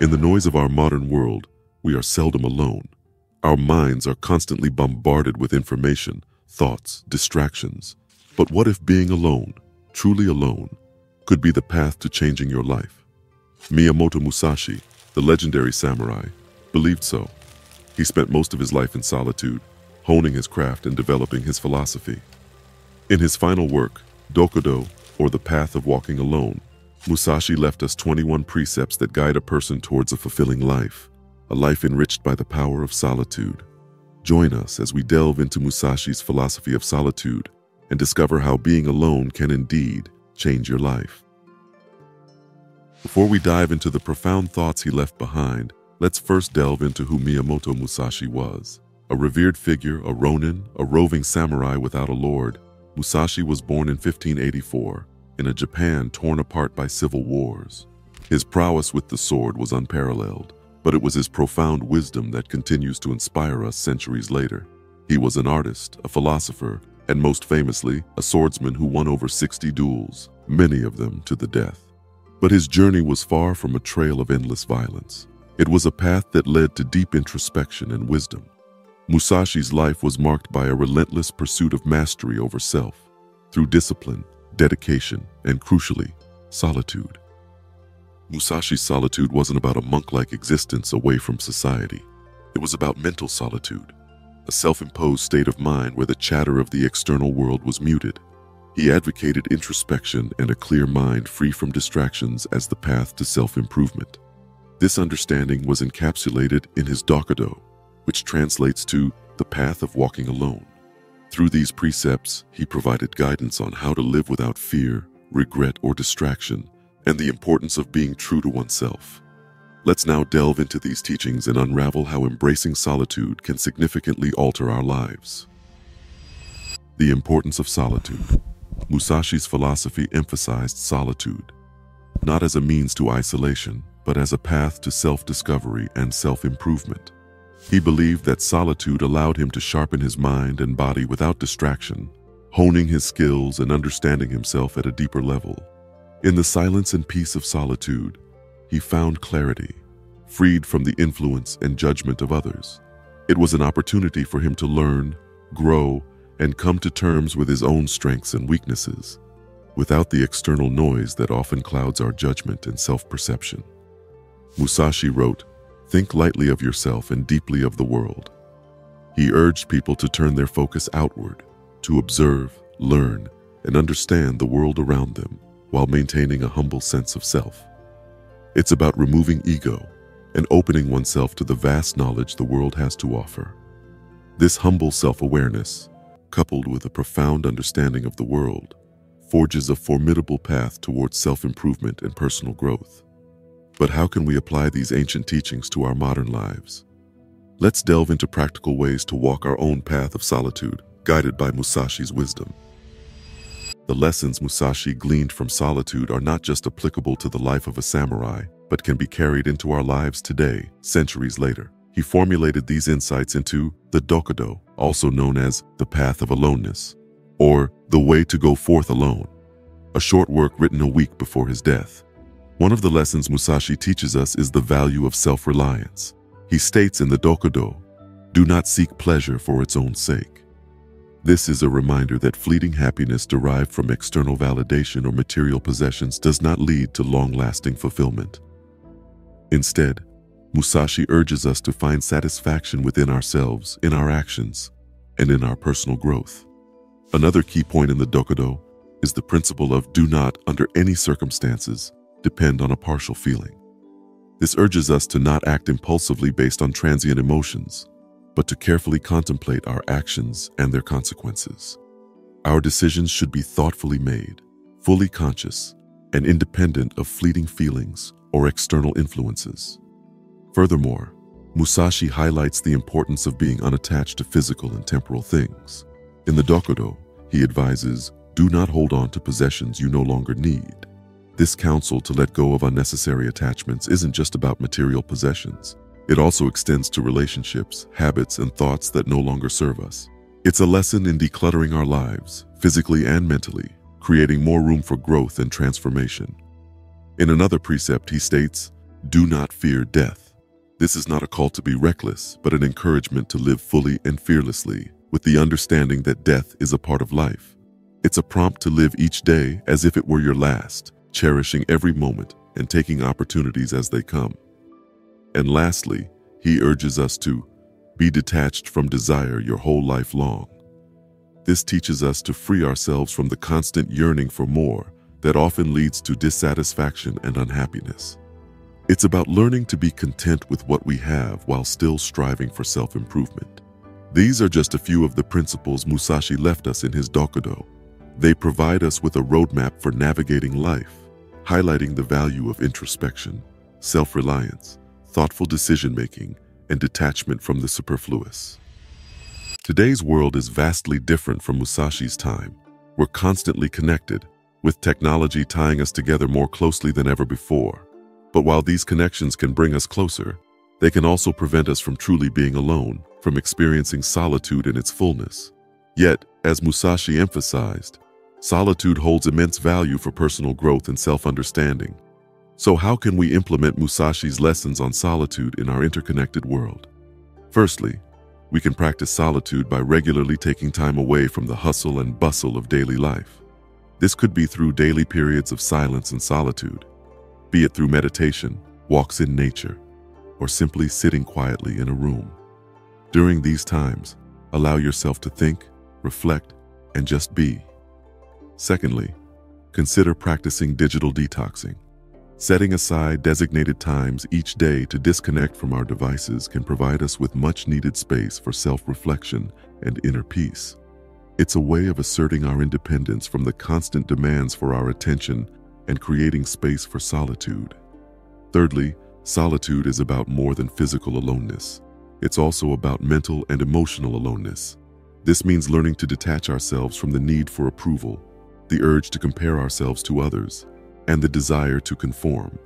In the noise of our modern world, we are seldom alone. Our minds are constantly bombarded with information, thoughts, distractions. But what if being alone, truly alone, could be the path to changing your life? Miyamoto Musashi, the legendary samurai, believed so. He spent most of his life in solitude, honing his craft and developing his philosophy. In his final work, Dokudo, or The Path of Walking Alone, Musashi left us 21 precepts that guide a person towards a fulfilling life, a life enriched by the power of solitude. Join us as we delve into Musashi's philosophy of solitude and discover how being alone can indeed change your life. Before we dive into the profound thoughts he left behind, let's first delve into who Miyamoto Musashi was. A revered figure, a ronin, a roving samurai without a lord, Musashi was born in 1584 in a Japan torn apart by civil wars. His prowess with the sword was unparalleled, but it was his profound wisdom that continues to inspire us centuries later. He was an artist, a philosopher, and most famously, a swordsman who won over 60 duels, many of them to the death. But his journey was far from a trail of endless violence. It was a path that led to deep introspection and wisdom. Musashi's life was marked by a relentless pursuit of mastery over self, through discipline, dedication, and crucially, solitude. Musashi's solitude wasn't about a monk-like existence away from society. It was about mental solitude, a self-imposed state of mind where the chatter of the external world was muted. He advocated introspection and a clear mind free from distractions as the path to self-improvement. This understanding was encapsulated in his Dokudo, which translates to the path of walking alone. Through these precepts, he provided guidance on how to live without fear, regret, or distraction, and the importance of being true to oneself. Let's now delve into these teachings and unravel how embracing solitude can significantly alter our lives. The importance of solitude. Musashi's philosophy emphasized solitude, not as a means to isolation, but as a path to self-discovery and self-improvement. He believed that solitude allowed him to sharpen his mind and body without distraction, honing his skills and understanding himself at a deeper level. In the silence and peace of solitude, he found clarity, freed from the influence and judgment of others. It was an opportunity for him to learn, grow, and come to terms with his own strengths and weaknesses, without the external noise that often clouds our judgment and self-perception. Musashi wrote, "Think lightly of yourself and deeply of the world." He urged people to turn their focus outward, to observe, learn, and understand the world around them, while maintaining a humble sense of self. It's about removing ego and opening oneself to the vast knowledge the world has to offer. This humble self-awareness, coupled with a profound understanding of the world, forges a formidable path towards self-improvement and personal growth. But how can we apply these ancient teachings to our modern lives? Let's delve into practical ways to walk our own path of solitude, guided by Musashi's wisdom. The lessons Musashi gleaned from solitude are not just applicable to the life of a samurai, but can be carried into our lives today, centuries later. He formulated these insights into the Dokudo, also known as the Path of Aloneness, or the Way to Go Forth Alone, a short work written a week before his death. One of the lessons Musashi teaches us is the value of self-reliance. He states in the Dokudo, "Do not seek pleasure for its own sake." This is a reminder that fleeting happiness derived from external validation or material possessions does not lead to long-lasting fulfillment. Instead, Musashi urges us to find satisfaction within ourselves, in our actions, and in our personal growth. Another key point in the Dokudo is the principle of do not, under any circumstances, depend on a partial feeling. This urges us to not act impulsively based on transient emotions, but to carefully contemplate our actions and their consequences. Our decisions should be thoughtfully made, fully conscious, and independent of fleeting feelings or external influences. Furthermore, Musashi highlights the importance of being unattached to physical and temporal things. In the Dokudo, he advises, do not hold on to possessions you no longer need. This counsel to let go of unnecessary attachments isn't just about material possessions. It also extends to relationships, habits, and thoughts that no longer serve us. It's a lesson in decluttering our lives, physically and mentally, creating more room for growth and transformation. In another precept, he states, Do not fear death. This is not a call to be reckless, but an encouragement to live fully and fearlessly, with the understanding that death is a part of life. It's a prompt to live each day as if it were your last, cherishing every moment and taking opportunities as they come. And lastly, he urges us to be detached from desire your whole life long. This teaches us to free ourselves from the constant yearning for more that often leads to dissatisfaction and unhappiness. It's about learning to be content with what we have while still striving for self-improvement. These are just a few of the principles Musashi left us in his Dokudo. They provide us with a roadmap for navigating life, highlighting the value of introspection, self-reliance, thoughtful decision-making, and detachment from the superfluous. Today's world is vastly different from Musashi's time. We're constantly connected, with technology tying us together more closely than ever before. But while these connections can bring us closer, they can also prevent us from truly being alone, from experiencing solitude in its fullness. Yet, as Musashi emphasized, solitude holds immense value for personal growth and self-understanding. So how can we implement Musashi's lessons on solitude in our interconnected world? Firstly, we can practice solitude by regularly taking time away from the hustle and bustle of daily life. This could be through daily periods of silence and solitude, be it through meditation, walks in nature, or simply sitting quietly in a room. During these times, allow yourself to think, reflect, and just be. Secondly, consider practicing digital detoxing. Setting aside designated times each day to disconnect from our devices can provide us with much-needed space for self-reflection and inner peace. It's a way of asserting our independence from the constant demands for our attention and creating space for solitude. Thirdly, solitude is about more than physical aloneness. It's also about mental and emotional aloneness. This means learning to detach ourselves from the need for approval, the urge to compare ourselves to others, and the desire to conform.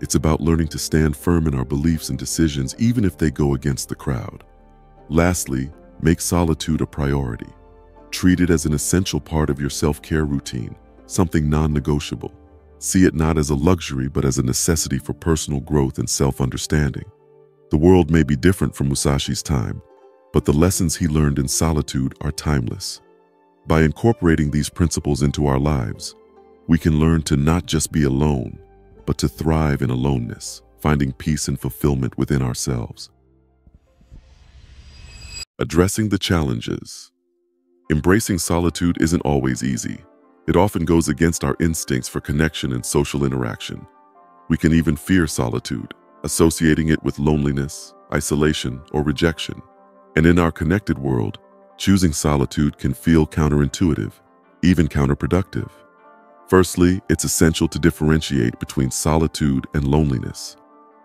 It's about learning to stand firm in our beliefs and decisions even if they go against the crowd. Lastly, make solitude a priority. Treat it as an essential part of your self-care routine, something non-negotiable. See it not as a luxury but as a necessity for personal growth and self-understanding. The world may be different from Musashi's time, but the lessons he learned in solitude are timeless. By incorporating these principles into our lives, we can learn to not just be alone, but to thrive in aloneness, finding peace and fulfillment within ourselves. Addressing the challenges. Embracing solitude isn't always easy. It often goes against our instincts for connection and social interaction. We can even fear solitude, associating it with loneliness, isolation, or rejection. And in our connected world, choosing solitude can feel counterintuitive, even counterproductive. Firstly, it's essential to differentiate between solitude and loneliness.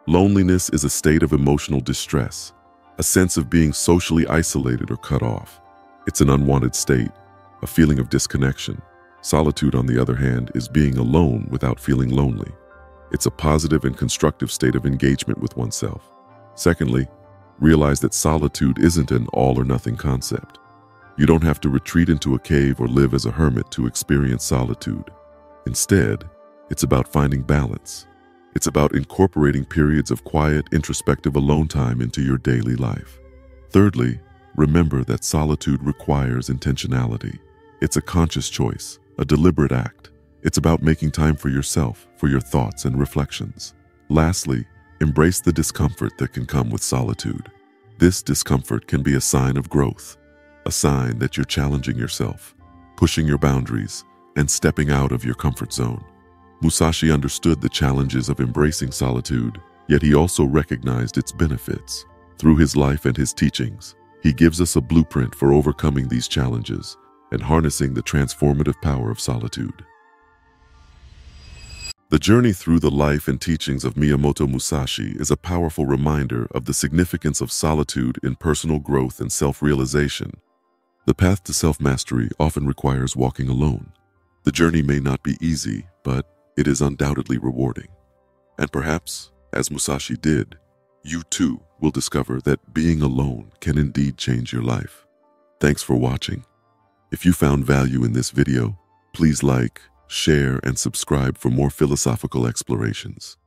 Loneliness is a state of emotional distress, a sense of being socially isolated or cut off. It's an unwanted state, a feeling of disconnection. Solitude, on the other hand, is being alone without feeling lonely. It's a positive and constructive state of engagement with oneself. Secondly, realize that solitude isn't an all-or-nothing concept. You don't have to retreat into a cave or live as a hermit to experience solitude. Instead, it's about finding balance. It's about incorporating periods of quiet, introspective alone time into your daily life. Thirdly, remember that solitude requires intentionality. It's a conscious choice, a deliberate act. It's about making time for yourself, for your thoughts and reflections. Lastly, embrace the discomfort that can come with solitude. This discomfort can be a sign of growth, a sign that you're challenging yourself, pushing your boundaries, and stepping out of your comfort zone. Musashi understood the challenges of embracing solitude, yet he also recognized its benefits. Through his life and his teachings, he gives us a blueprint for overcoming these challenges and harnessing the transformative power of solitude. The journey through the life and teachings of Miyamoto Musashi is a powerful reminder of the significance of solitude in personal growth and self-realization. The path to self-mastery often requires walking alone. The journey may not be easy, but it is undoubtedly rewarding. And perhaps, as Musashi did, you too will discover that being alone can indeed change your life. Thanks for watching. If you found value in this video, please like, share, and subscribe for more philosophical explorations.